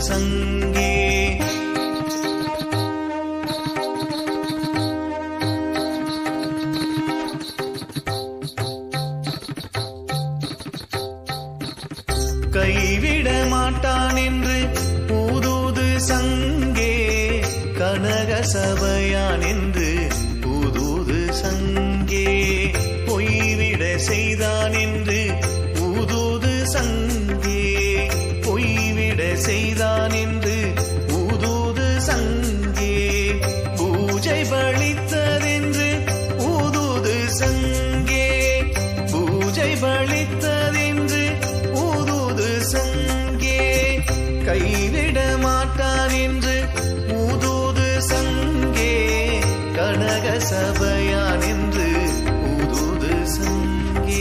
சங்கே. கைவிட மாட்டான் என்று ஊதுது சங்கே, கனக சபையான் என்று ஊதுது சங்கே. பொய்விட செய்தான் என்று ஊதுது சங்கே, பொய்விட செய்தான் என்று ஊதுது சங்கே. பூஜை பலித்ததென்று ஊதுது சங்கே, பூஜை பலித்ததென்று ஊதுது சங்கே. கைவிட மாட்டான் என்று ஊதுது சங்கே, கனக சபையான் என்று ஊதுது சங்கே.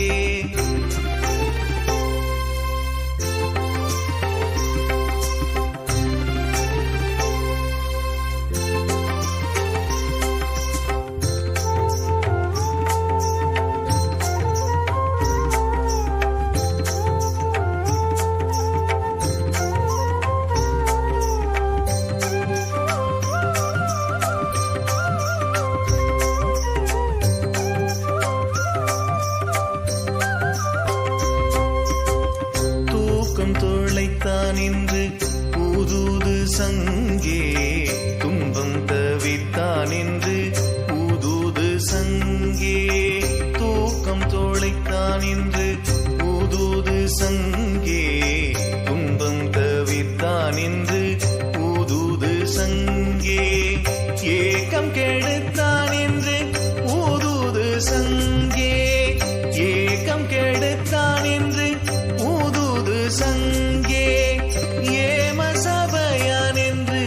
தொலைத்தான் என்று ஊதுது சங்கே, துன்பம் தவித்தான் என்று ஊதுது சங்கே. தூக்கம் தொலைத்தான் என்று ஊதுது சங்கே, துன்பம் தவித்தான் என்று ஊதுது சங்கே. ஏக்கம் கெடுத்தான் என்று ஊதுது சங்கே, ஏக்கம் கெடுத்தான் என்று ஊதுது சங்கே. ஏம சபையான் என்று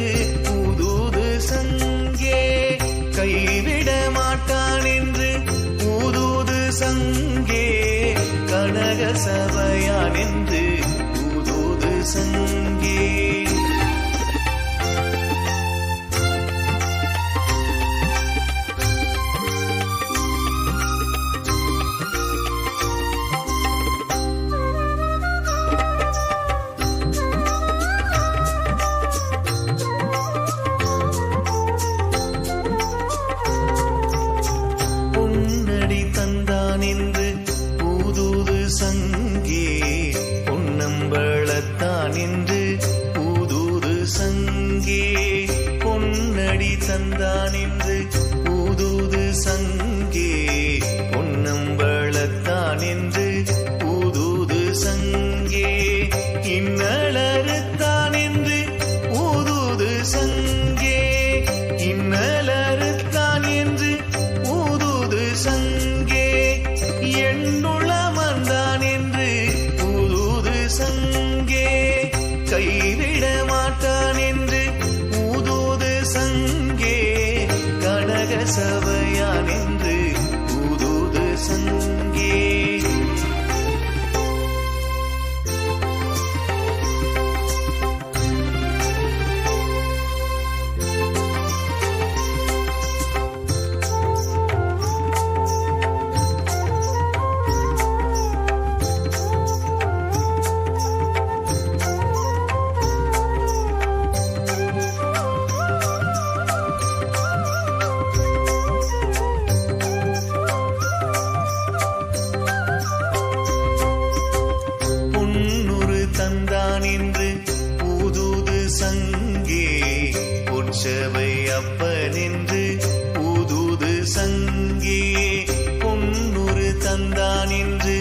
ஊதுது சங்கே, கைவிட மாட்டான் என்று ஊதுது சங்கே, கனக சபையான் என்று ஊதுது சங்கே. என்று ஊதுது சங்கே, பொன்னம்பளத்தான் என்று ஊதுது சங்கே. பொன்னடி தந்தான் என்று ஊதுது சங்கே, பொன்னம்பளத்தான் என்று ஊதுது சங்கே. இன்னலறுத்தான் என்று ஊதுது சங்கே, இன்னலறுத்தான் என்று ஊதுது சங்கே. எண்ணுளமந்தான் என்று ஊதுது சங்கே, கைவிட மாட்டான் என்று ஊதுது சங்கே, கனக சபையான் என்று ஊதுது சங்கே. தந்தான் என்று ஊதுது சங்கே, பொற்சபை அப்பன் என்று ஊதுது சங்கே. பொன்னுரு தந்தான் என்று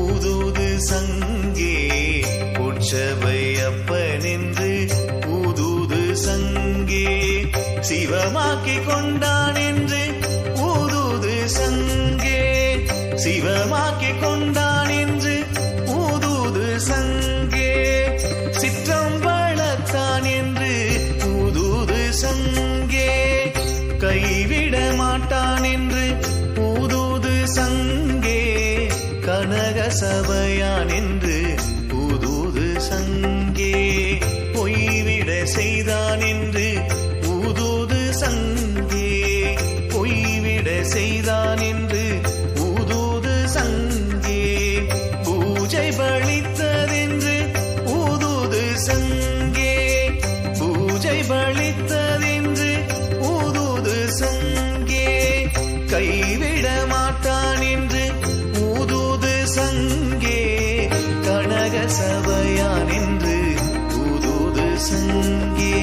ஊதுது சங்கே, பொற்சபை அப்பன் என்று ஊதுது சங்கே. சிவமாக்கிக் கொண்டான் என்று ஊதுது சங்கே, சிவமாக்கிக் கொண்டான் என்று ஊதுது சங்கே. சிற்றம்பலத்தான் என்று ஊதுது சங்கே, கைவிட மாட்டான் என்று ஊதுது சங்கே, கனக சபையான் என்று ஊதுது சங்கே. பொய்விட செய்தான் என்று ஊதுது சங்கே, பொய்விட செய்தான் என்று ஊதுது சங்கே. பூஜை பலித்ததென்று ஊதுது சங்கே, சங்கே கனக சபையான் என்று ஊதூது சங்கே